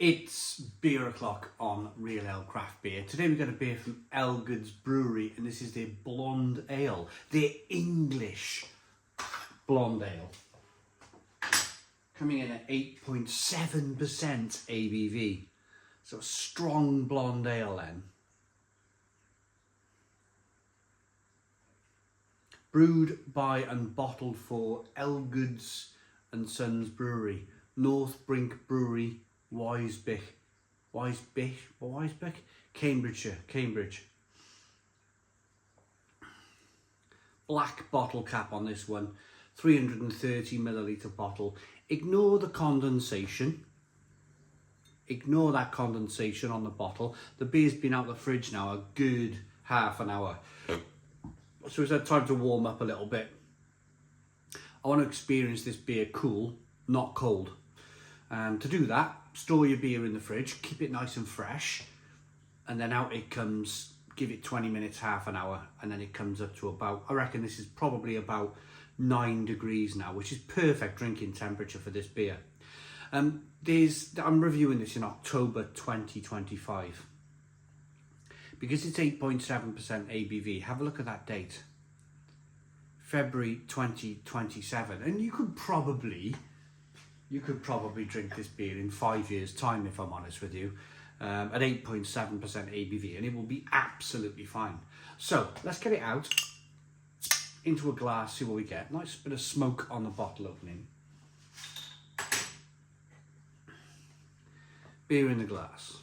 It's beer o'clock on Real Ale Craft Beer. Today we've got a beer from Elgood's Brewery, and this is their blonde ale, their English blonde ale. Coming in at 8.7% ABV. So a strong blonde ale then. Brewed by and bottled for Elgood's and Sons Brewery, North Brink Brewery, Wisbech, Cambridgeshire, Cambridge. Black bottle cap on this one, 330 milliliter bottle. Ignore the condensation. Ignore that condensation on the bottle. The beer's been out of the fridge now a good half an hour. So it's had time to warm up a little bit. I want to experience this beer cool, not cold. To do that, store your beer in the fridge, keep it nice and fresh, and then out it comes, give it 20 minutes, half an hour, and then it comes up to about, I reckon this is probably about 9 degrees now, which is perfect drinking temperature for this beer. I'm reviewing this in October 2025. Because it's 8.7% ABV, have a look at that date. February 2027, and you could probably drink this beer in 5 years' time, if I'm honest with you, at 8.7% ABV, and it will be absolutely fine. So let's get it out into a glass, see what we get. Nice bit of smoke on the bottle opening. Beer in the glass.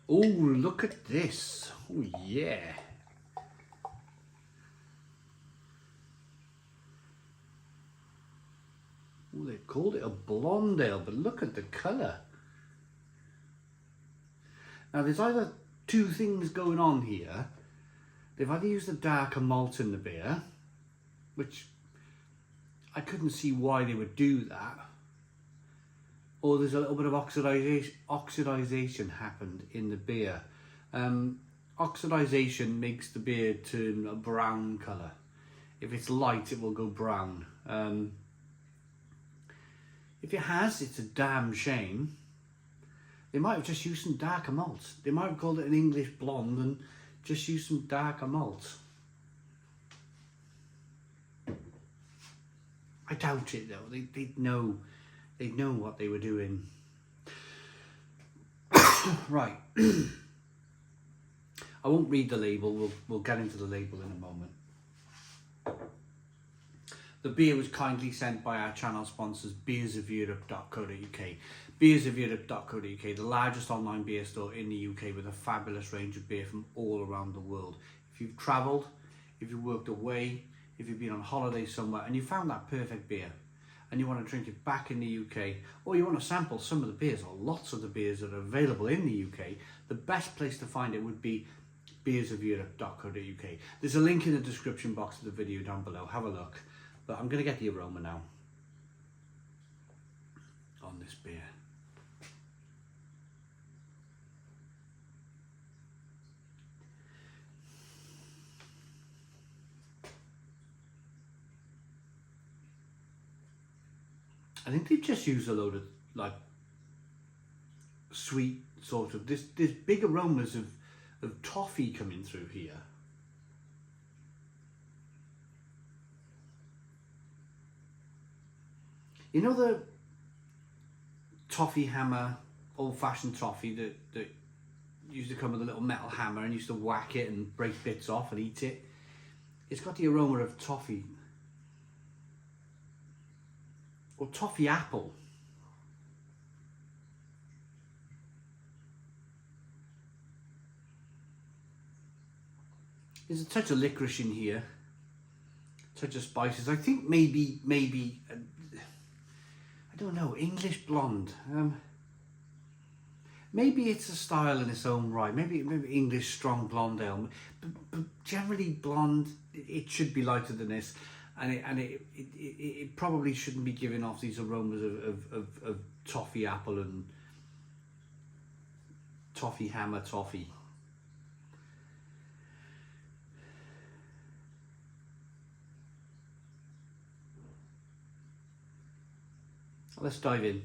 Oh, look at this. Oh, yeah. Oh, they called it a blonde ale, but look at the colour. Now, there's either two things going on here. They've either used a darker malt in the beer, which I couldn't see why they would do that, or there's a little bit of oxidization happened in the beer. Oxidization makes the beer turn a brown colour. If it's light, it will go brown. If it has, it's a damn shame. They might have just used some darker malt. They might have called it an English blonde and just used some darker malt. I doubt it though. They'd know what they were doing. Right. I won't read the label. We'll get into the label in a moment. The beer was kindly sent by our channel sponsors, beersofeurope.co.uk. Beersofeurope.co.uk, the largest online beer store in the UK with a fabulous range of beer from all around the world. If you've travelled, if you've worked away, if you've been on holiday somewhere and you found that perfect beer and you want to drink it back in the UK, or you want to sample some of the beers or lots of the beers that are available in the UK, the best place to find it would be beersofeurope.co.uk. There's a link in the description box of the video down below. Have a look. But I'm going to get the aroma now on this beer. I think they've just used a load of like sweet sort of, there's big aromas of toffee coming through here. You know the toffee hammer, old-fashioned toffee that used to come with a little metal hammer and used to whack it and break bits off and eat it? It's got the aroma of toffee. Or toffee apple. There's a touch of licorice in here. A touch of spices. I think maybe I don't know, English blonde. Maybe it's a style in its own right. Maybe English strong blonde ale. But generally blonde, it should be lighter than this, and it probably shouldn't be giving off these aromas of toffee apple and toffee hammer toffee. Let's dive in.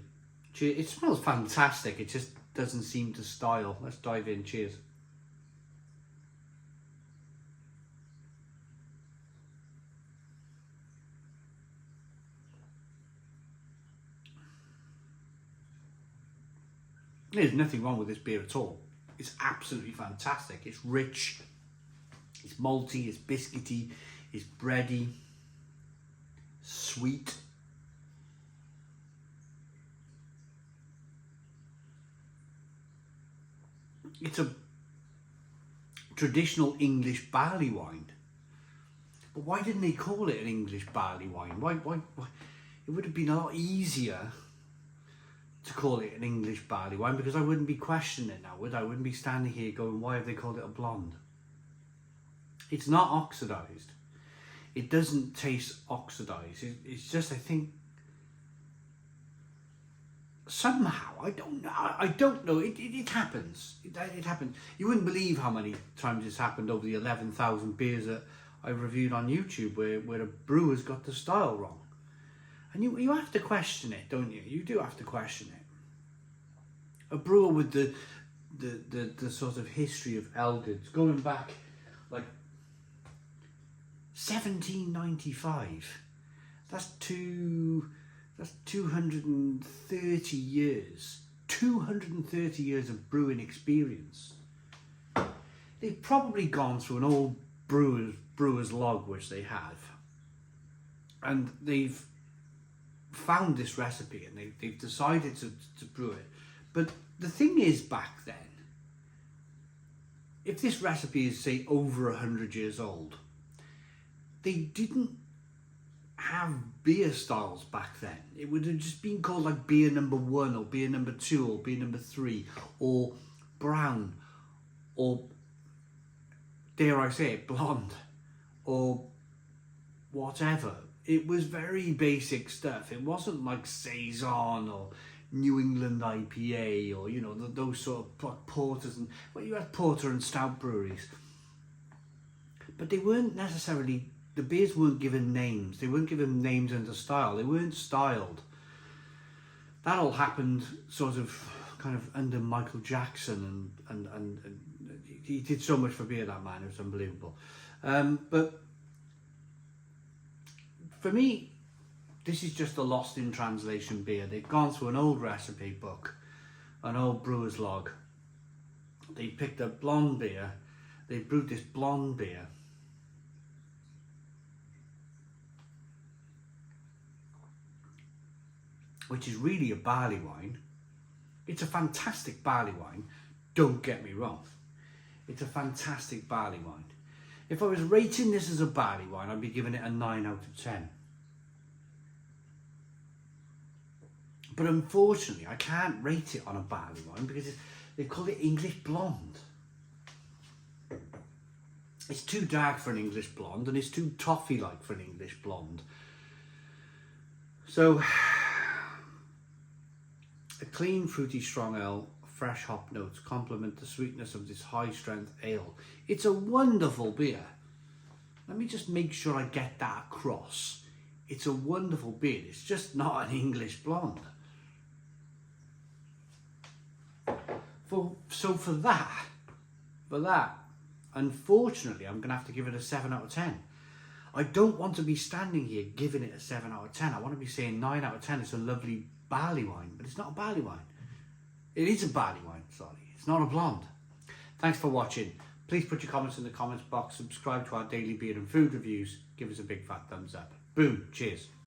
Cheers. It smells fantastic. It just doesn't seem to style. Let's dive in. Cheers. There's nothing wrong with this beer at all. It's absolutely fantastic. It's rich, it's malty, it's biscuity, it's bready, sweet. It's a traditional English barley wine. But why didn't they call it an English barley wine? Why? It would have been a lot easier to call it an English barley wine, because I wouldn't be questioning it now, would I? I wouldn't be standing here going, why have they called it a blonde? It's not oxidised. It doesn't taste oxidised. It's just, I think, somehow, I don't know, it happens. It happens. You wouldn't believe how many times it's happened over the 11,000 beers that I've reviewed on YouTube where a brewer's got the style wrong. And you have to question it, don't you? You do have to question it. A brewer with the sort of history of Elgood, going back like 1795. That's 230 years. 230 years of brewing experience. They've probably gone through an old brewer's log, which they have, and they've found this recipe and they've decided to brew it. But the thing is, back then, if this recipe is, say, over 100 years old, they didn't have beer styles back then. It would have just been called like beer number 1 or beer number 2 or beer number 3 or brown or, dare I say it, blonde or whatever. It was very basic stuff. It wasn't like Saison or New England IPA or, you know, those sort of porters. And well, you had porter and stout breweries, but they weren't necessarily, the beers weren't given names. They weren't given names under style. They weren't styled. That all happened sort of kind of under Michael Jackson, and he did so much for beer, that man. It was unbelievable. But for me, this is just a lost in translation beer. They've gone through an old recipe book, an old brewer's log. They picked a blonde beer. They brewed this blonde beer. Which is really a barley wine. It's a fantastic barley wine. Don't get me wrong. It's a fantastic barley wine. If I was rating this as a barley wine, I'd be giving it a 9 out of 10. But unfortunately, I can't rate it on a barley wine because they call it English blonde. It's too dark for an English blonde, and it's too toffee-like for an English blonde. So, a clean, fruity, strong ale, fresh hop notes complement the sweetness of this high-strength ale. It's a wonderful beer. Let me just make sure I get that across. It's a wonderful beer. It's just not an English blonde. For that, unfortunately, I'm going to have to give it a 7 out of 10. I don't want to be standing here giving it a 7 out of 10. I want to be saying 9 out of 10. It's a lovely barley wine, but it's not a barley wine. It is a barley wine, sorry. It's not a blonde. Thanks for watching. Please put your comments in the comments box. Subscribe to our daily beer and food reviews. Give us a big fat thumbs up. Boom. Cheers.